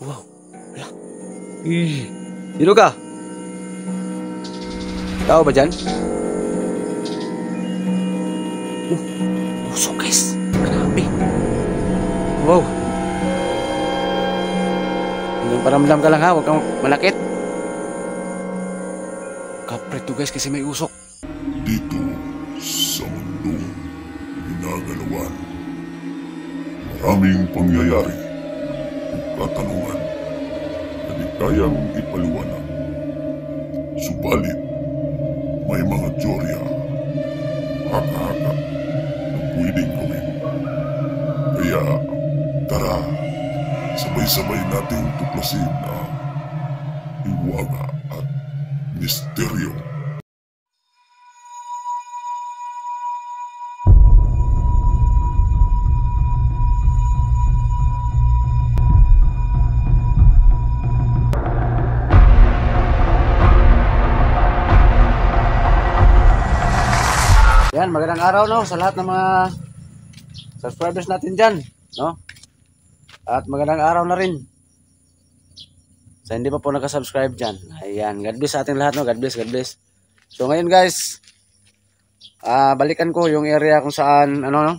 Wow. Wala. Sino ka? Tao ba dyan? Usok guys. Grabe. Wow. Hanggang paramdam ka lang ha. Huwag kang malakit. Kapre to guys kasi may usok. Dito sa mundo ginagalawan, maraming pangyayari o katanungan na di kayang ipaliwanag. Subalit, may mga teorya, haka-haka na pwedeng gawin. Kaya, tara, sabay-sabay nating tuklasin ang hiwaga at misteryo. Yan, magandang araw no sa lahat ng mga subscribers natin dyan, no? At magandang araw na rin sa hindi pa po nakasubscribe dyan. Ayan, God bless sa ating lahat, no? God bless, God bless. So ngayon guys, balikan ko yung area kung saan, ano, no?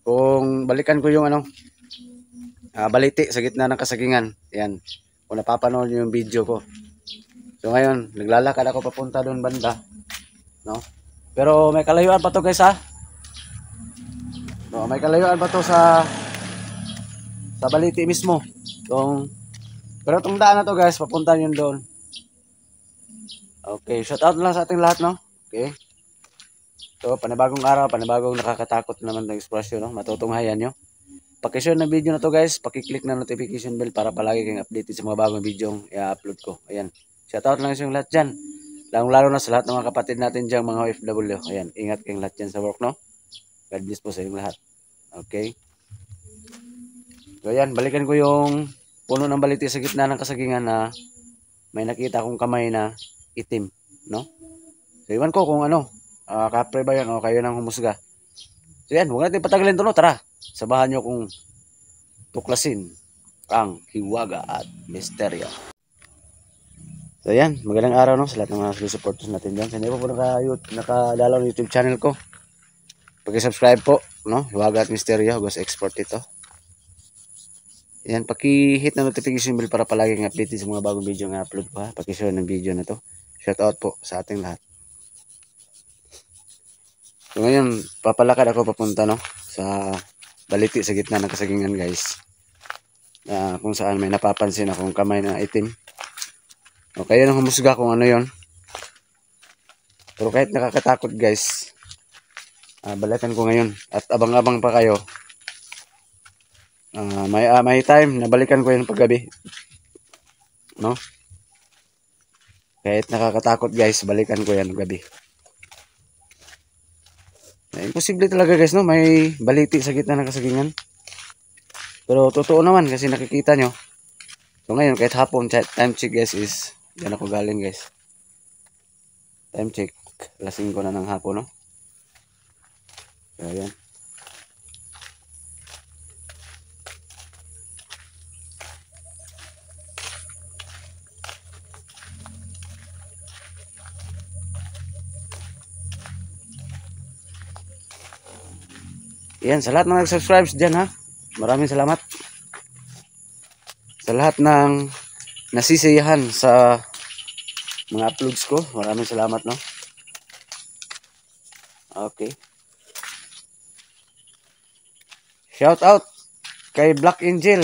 Kung balikan ko yung, ano, baliti sa gitna ng kasagingan. Ayan, kung napapanood nyo yung video ko. So ngayon, naglalakad ako papunta doon banda, no? Pero may kalayuan pa to guys ha. No, may kalayuan pa to sa baliti mismo. Pero itong daan na to guys, papunta yun doon. Okay, shout out lang sa ating lahat no. Okay. So, panibagong araw, panibagong nakakatakot naman ng eksplosyon no. Matutunghayan nyo. Paki-share ng video na to guys, paki-click na notification bell para palagi kayong updated sa mga bagong video i-upload ko. Ayan. Shout out lang sa yung lahat dyan. Lalo na sa lahat ng mga kapatid natin dyan, mga OFW. Ayan, ingat kayong lahat dyan sa work, no? God bless po sa inyong lahat. Okay? So, ayan, balikan ko yung puno ng baliti sa gitna ng kasagingan na may nakita akong kamay na itim, no? So, iwan ko kung ano, kapre ba yan o kayo nang humusga. So, ayan, huwag natin patagalin to, no? Tara, sabahan nyo kung tuklasin ang hiwaga at misteryo. So yan, magandang araw no sa lahat ng mga supporters natin dyan. Sa hindi po nakadalaw ng YouTube channel ko, paki-subscribe po, no? Hiwaga at Misteryo, Ghost Export ito. Yan, paki-hit na notification bell para palagi kang updated sa mga bagong video nga upload ko ha. Paki-share ng video na to. Shout out po sa ating lahat. So ngayon, papalakad ako papunta no sa baliti sa gitna ng kasagingan guys. Kung saan may napapansin akong kamay na itim. O kayo nang humusga kung ano yon. Pero kahit nakakatakot guys, balikan ko ngayon at abang-abang pa kayo. May time na balikan ko yun paggabi, no? Kahit nakakatakot guys, balikan ko yan gabi. Imposible talaga guys, no? May baliti sa gitna ng kasagingan. Pero totoo naman kasi nakikita nyo. So ngayon kahit hapon, time check guys is diyan ako galing guys. Time check, alas 5 na ng hapon, no? So ayan. Yan, sa lahat ng nag-subscribe dyan ha. Maraming salamat. Sa lahat ng nasisiyahan sa mga uploads ko, maraming salamat no. Okay. Shout out kay Black Angel.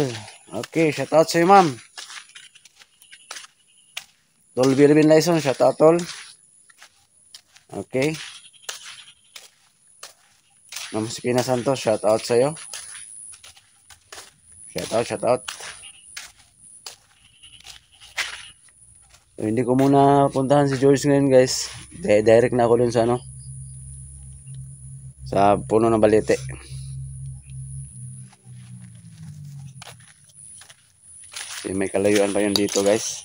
Okay, shout out sa iyo ma'am. Tol Birvin Lyson, shout out tol. Okay. Ma'am Sikina Santos, shout out sa iyo. Shout out. So, hindi ko muna puntahan si George ngayon guys. Direct na ako dun sa ano, sa puno ng balite. May kalayuan pa yun dito guys.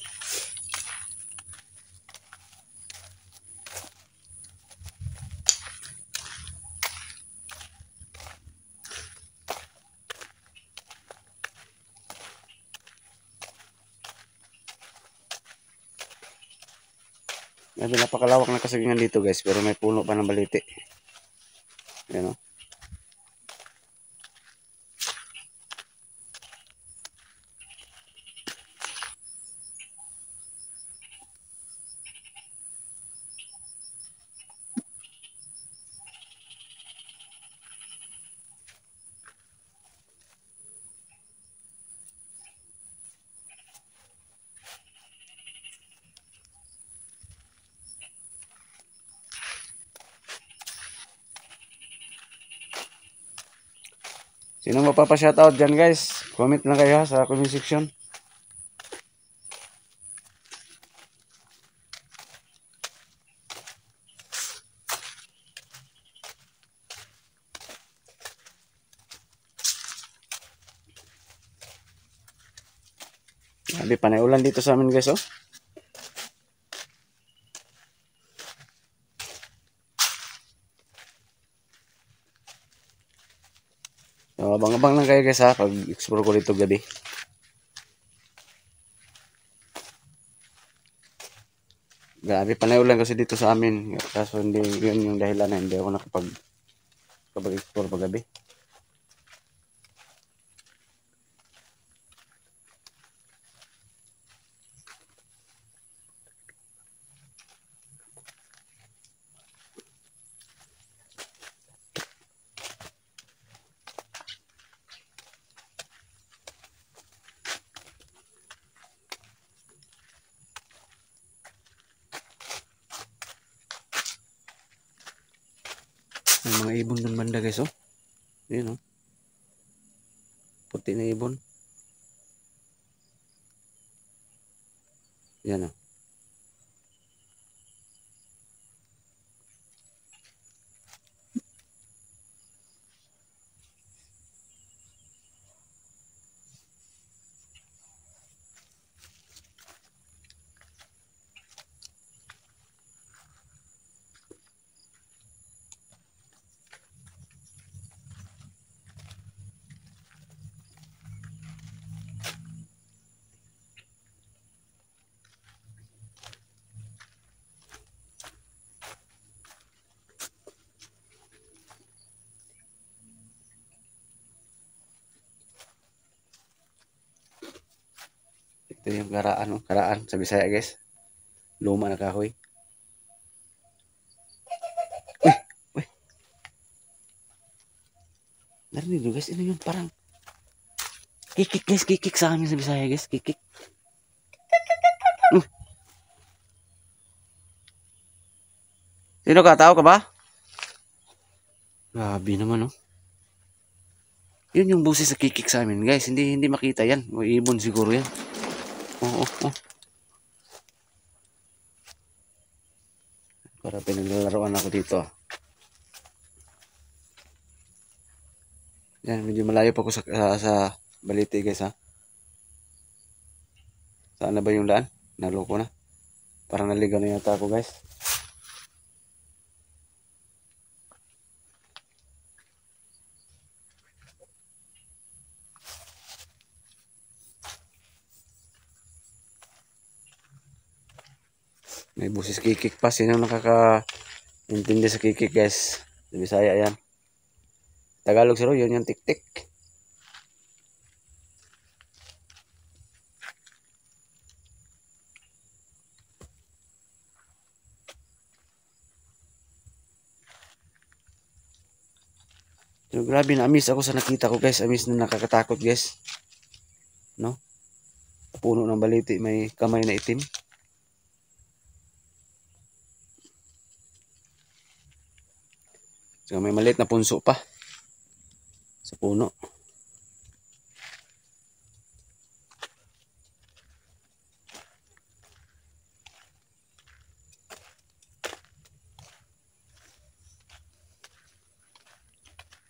Grabe, napakalawak na kasagingan dito guys, pero may puno pa ng baliti. Yan o. Sino mapapa-shoutout dyan guys? Comment lang kayo sa comment section. Grabe, panay ulan dito sa amin guys oh. So, abang-abang lang kayo guys ha, pag-explore ko dito gabi. Grabe, panay ulan kasi dito sa amin. Kaso hindi, yun yung dahilan na hindi ako nakapag-explore pag gabi. May mga ibon dun banda guys oh. Yun oh. Puti na ibon. Yan oh. Ito yung karaan oh. Karaan sa Bisaya guys. Luma na kahoy. Uy! Uy! Narinig nyo guys, ano yung parang kikik guys, kikik sa amin sa Bisaya guys, kikik. Sino ka? Tao ka ba? Grabe naman oh. Yun yung busis sa kikik sa amin guys, hindi makita yan. O ibon siguro yan. Oh, oh, oh. Para pinaglalaroan ako dito. Yan, medyo malayo pa ako sa Balite guys ha. Saan na ba yung daan? Naloko na. Parang naligaw na yata ako guys. May busis kikik pa. Sino nakaka-intindi sa kikik guys? Sa Bisaya yan. Tagalog siro, yun yung tik-tik. So, grabe na amis ako sa nakita ko guys. Amis na nakakatakot guys. No? Puno ng baliti, may kamay na itim. So, may maliit na punso pa sa puno.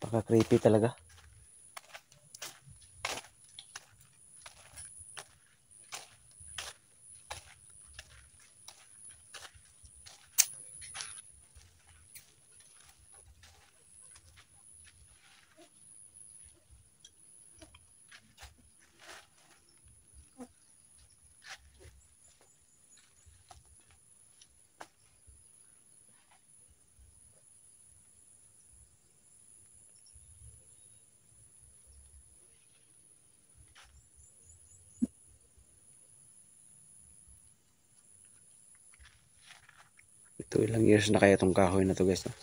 Paka-creepy talaga. Ito ilang years na kaya tong kahoy na to guys. No?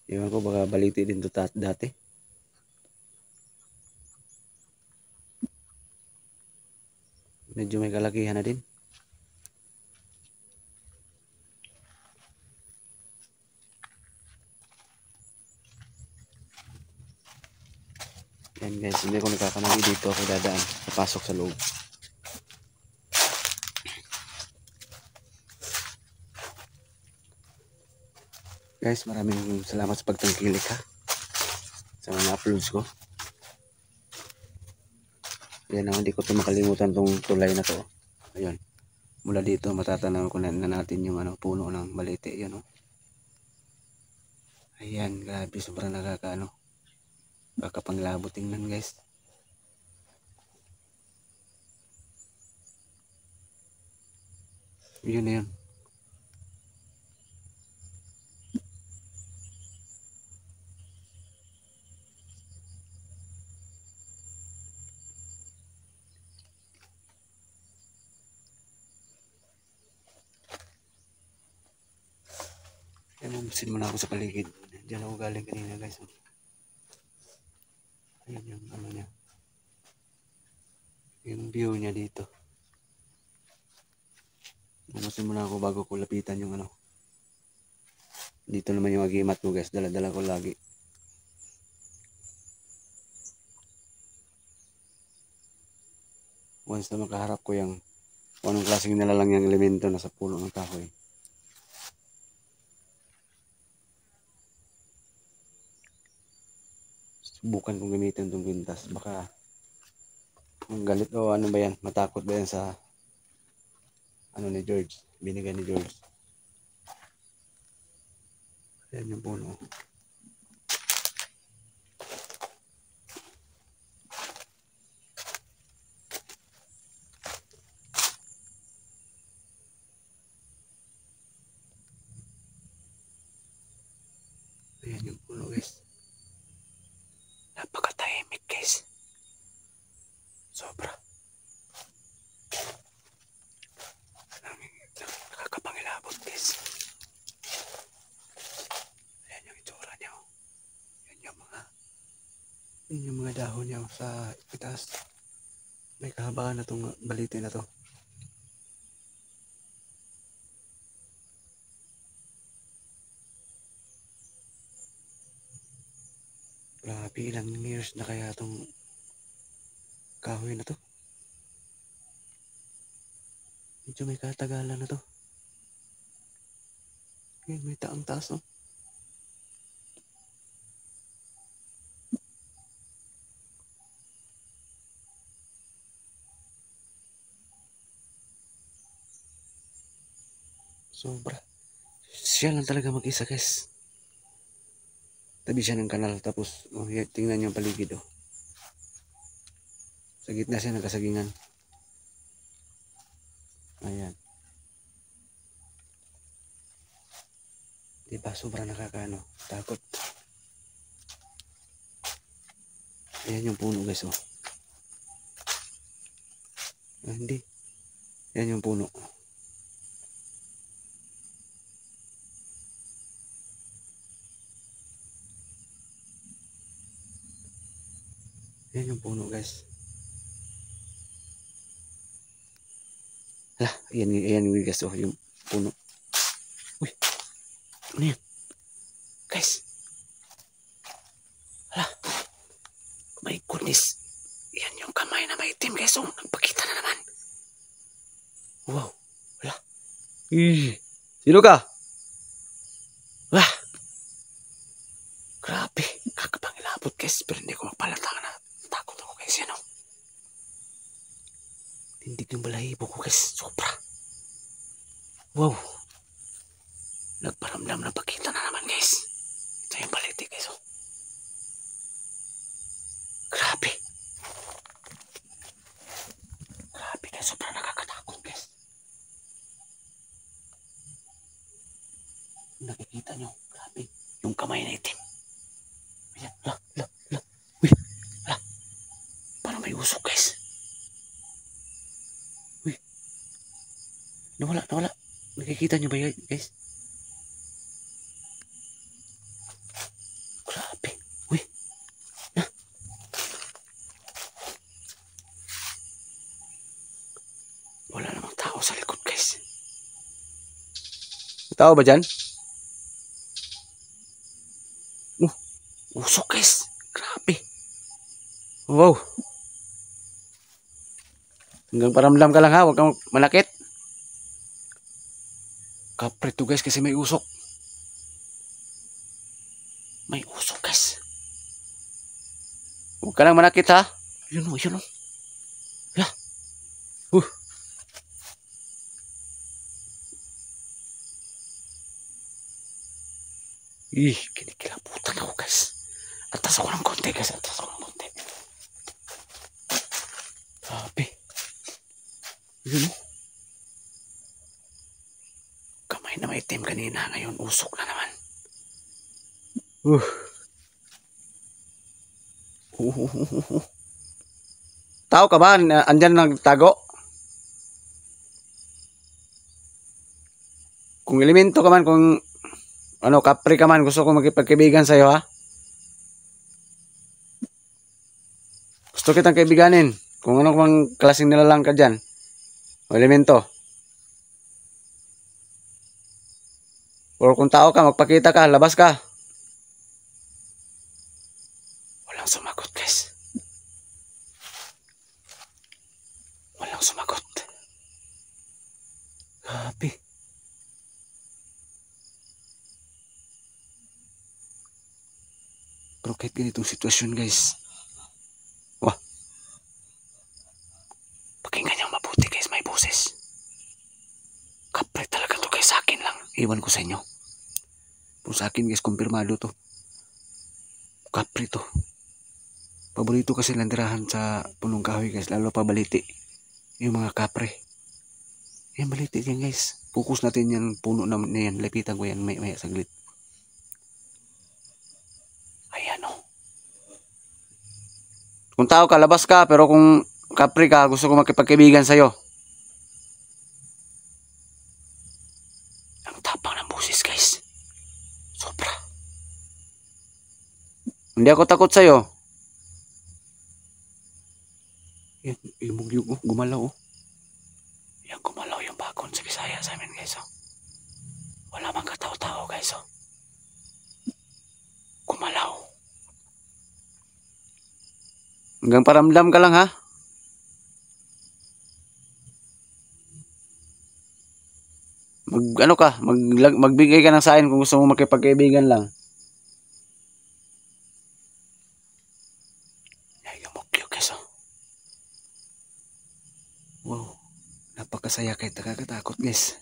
Iwan ko baka baliti din to dati. Medyo may kalakihan na din. Yan guys, hindi ko nakakamali dito ako dadaan. Papasok sa loob. Guys, maraming salamat sa pagtangkilik ha. Sa mga uploads ko. Yan hindi ko ito makalimutan tong tulay na to. Ayun. Mula dito matatanaw ko na natin yung puno ng balete. Yan o. Ayan, grabe. Sobrang nakakaano. Kakapanglabo tingnan guys. Yun na yun. Yan, umusin muna ako sa paligid. Diyan ako galing kanina guys. Ayan yung niya. Yung view niya dito. Umusin muna ako bago ko lapitan yung Dito naman yung agimat ko guys. Dala-dala ko lagi. Once na makaharap ko yung anong klaseng nilalang yung elemento na sa puno ng kahoy. Subukan kong gamitin itong pintas. Baka galit o ano ba yan. Matakot ba yan sa ni George. Binigay ni George. Ayan yung puno. Ayan yung puno guys. Napakatahimik guys. Sobra. Nakakapangilabot guys. Ayan yung itsura niya. Yan yung mga dahon niya sa itaas. May kahabaan na itong balite na to. Grabe, ilang years na kaya itong kahoy na to. Medyo may katagalan na to. Ayan, may taang taas oh. Sobra. Siya lang talaga mag-isa guys. Tabi siya ng kanal. Tapos tingnan niyo ang paligid oh. Sa gitna siya ng kasagingan. Ayan. Diba sobrang nakakaano. Takot. Ayan yung puno guys oh. Hindi. Ayan yung puno. Ayan yung puno guys. Hala, ayan yung guys oh, yung puno. Uy, ano yan? Guys. Hala. My goodness. Ayan yung kamay na may itim guys oh. Nagpakita na naman. Wow. Hala. Sino ka? Wah. Grabe. Kakapangilabot guys. Pero hindi ko magpalatang na. Takot ako guys yan oh. Tindig yung balahibo ko guys. Sobra. Wow. Nagparamdam na pakita na naman guys. Ito yung baliti guys oh. Grabe. Grabe guys. Sobra nakakatakot guys. Nakikita nyo. Grabe. Yung kamay na itim. Ayan. La. Uy. La. Parang may usok guys. Uy. Nawala. Nakikita nyo ba guys? sa likod guys. Tao ba dyan? Usok guys. Grabe. Wow. Hanggang paramdam ka lang ha. Huwag kang manakit. Kapre to guys kasi may usok. May usok guys. Huwag ka lang manakit ha. Yun o, yun o. Yeah. Kinikilabutan ako guys. Atas ako ng konti guys. Atas ako ng konti. Grabe. Yun o. Kamay na maitim kanina. Ngayon usok na naman. Tao ka ba? Andyan nagtago? Kung elemento ka man, kung ano, kapre ka man, gusto ko magkipagkaibigan sa'yo ha. Gusto kitang kaibiganin. Kung ano mang klaseng nilalang ka dyan. O elemento. O kung tao ka, magpakita ka, labas ka. Walang sumagot guys. Walang sumagot. Grabe. Pero kahit ganitong sitwasyon guys. Wah. Pakinggan niyo mabuti guys, may boses. Kapre talaga to guys, sa akin lang. Iwan ko sa inyo. Pero sa akin guys, kumpirmado to. Kapre to. Paborito kasi landirahan sa punong kahoy guys, lalo pa baliti. Yung mga kapre. Yan baliti yan guys. Focus natin yan, puno na yan. Lapitan ko yan, may saglit. Ayan o. Kung tao ka, labas ka. Pero kung kapre ka, gusto ko makipagkaibigan sa'yo. Ang tapang ng busis guys. Sobra. Hindi ako takot sa'yo. Yan, imog yung gumalaw oh. Yan, gumalaw yung bakon sa Bisaya sa amin guys oh. Wala mang katao-tao guys oh. Gumalaw. Hanggang paramdam ka lang ha. Magbigay ka ng sign kung gusto mo makipagkaibigan lang. Ay, yumukyo guys oh. Wow. Napakasaya kahit nakakatakot guys.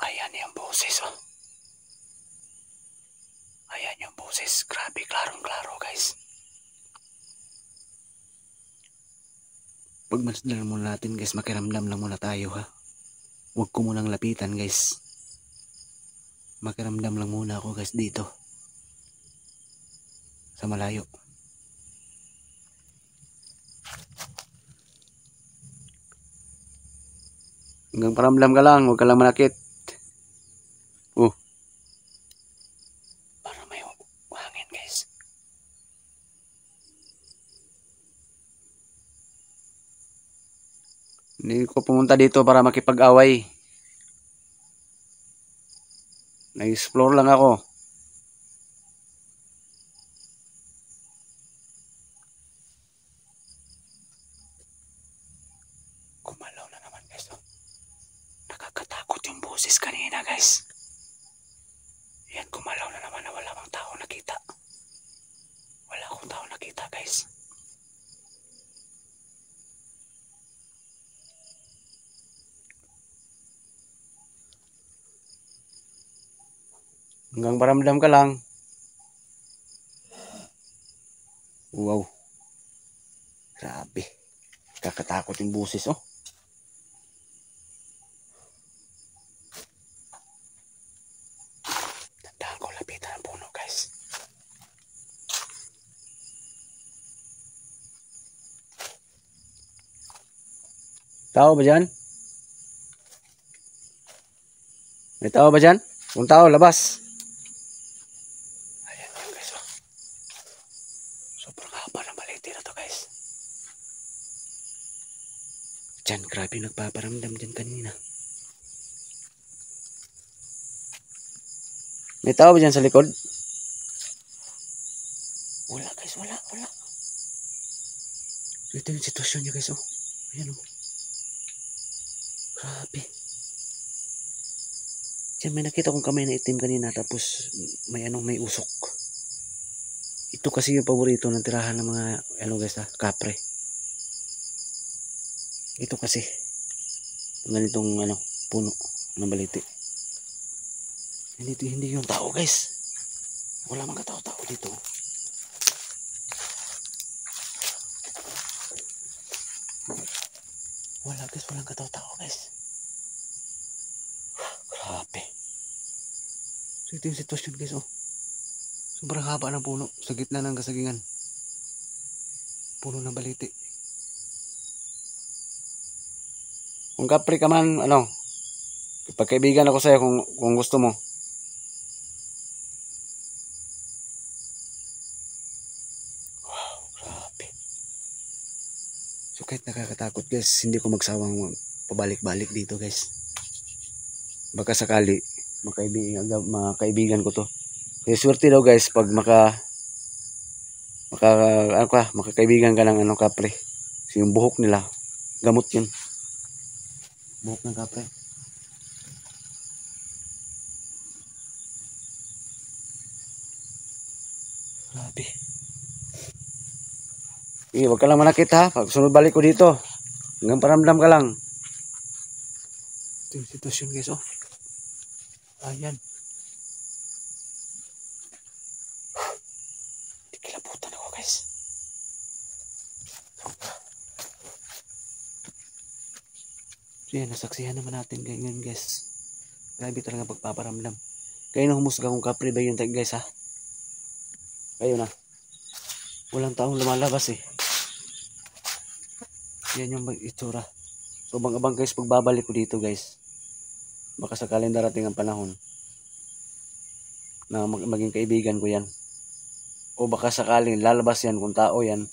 Ayan yung boses oh. Ayan yung boses. Grabe, klarong-klaro guys. Pagmasdan muna natin guys, makiramdam lang muna tayo ha. Huwag ko munang lapitan guys. Makiramdam lang muna ako guys dito. Sa malayo. Hanggang paramdam ka lang, huwag ka lang manakit. Para may hangin guys. Hindi ko pumunta dito para makipag-away. Nag-explore lang ako. Kumalaw na naman guys. Nakakatakot yung boses kanina guys. Yan, kumalaw na naman na wala bang tao nakita. Wala akong tao nakita guys. Hanggang paramdam ka lang. Wow. Grabe. Kakatakot yung boses oh. Tandaan ko, lapitan ang puno guys. Tao ba dyan? May tao ba dyan? Kung tao, labas. Ayan yan guys oh. Sobrang haba ng baliti na to guys. Diyan, grabe nagpaparamdam dyan kanina. May tao ba dyan sa likod? Wala guys, wala. Ito yung sitwasyon niya guys, oh. Ayan, oh. Grabe. Diyan, may nakita kong kamay na itim kanina, tapos may usok. Ito kasi yung paborito ng tirahan ng mga, guys, kapre. Ito kasi, ganitong, puno ng baliti. Hindi yung tao guys. Wala mga tao-tao dito. Wala guys, walang katao-tao guys. Grabe. So ito yung sitwasyon guys, oh. Sobrang haba ng puno sa gitna ng kasagingan. Puno ng baliti. Kung kapre ka man, pagkaibigan ako sa'yo kung gusto mo. Wow, grabe. So kahit nakakatakot guys, hindi ko magsawang pabalik-balik dito guys. Baka sakali, makaibigan ko to. Kaya swerte daw guys, pag makakaibigan ka ng kapre. Kasi yung buhok nila, gamot yun. Buhok ng kapre. Grabe. Huwag ka lang manakit ha. Pag sunod balik ko dito, hanggang paramdam ka lang. Ito yung sitwasyon guys, oh. Ayan. Kilabutan ako guys. So yan, nasaksihan naman natin ngayon guys. Grabe talaga pagpaparamdam. Kayo na humusga kung kapre ba yun guys ha. Kayo na. Walang taong lumalabas eh. Yan yung itsura. So abang guys, pagbabalik ko dito guys. Baka sakaling darating ang panahon na maging kaibigan ko yan. O baka sakaling lalabas yan kung tao yan.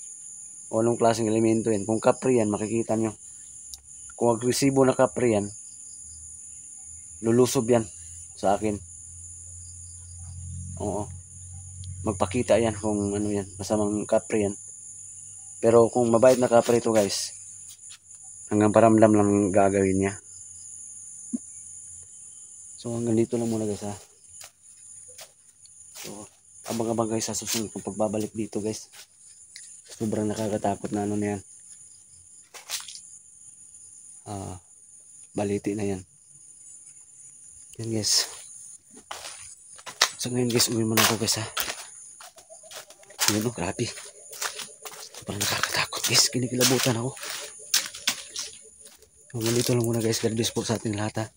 O anong klaseng elemento yan. Kung kapre yan, makikita nyo. Kung agresibo na kapre yan, lulusob yan sa akin. Oo. Magpakita yan kung ano yan. Masamang kapre yan. Pero kung mabait na kapre ito guys, hanggang paramdam lang gagawin niya. So hanggang dito lang muna guys ha. So abang-abang guys sa susunod kung pagbabalik dito guys. Sobrang nakakatakot na yan. Baliti na yan. Yan guys. So ngayon guys, uwi muna ako guys ha. Yun, grabe. Sobrang nakakatakot guys. Kinikilabutan ako. Hanggang dito lang muna guys. God bless po sa ating lahat ha.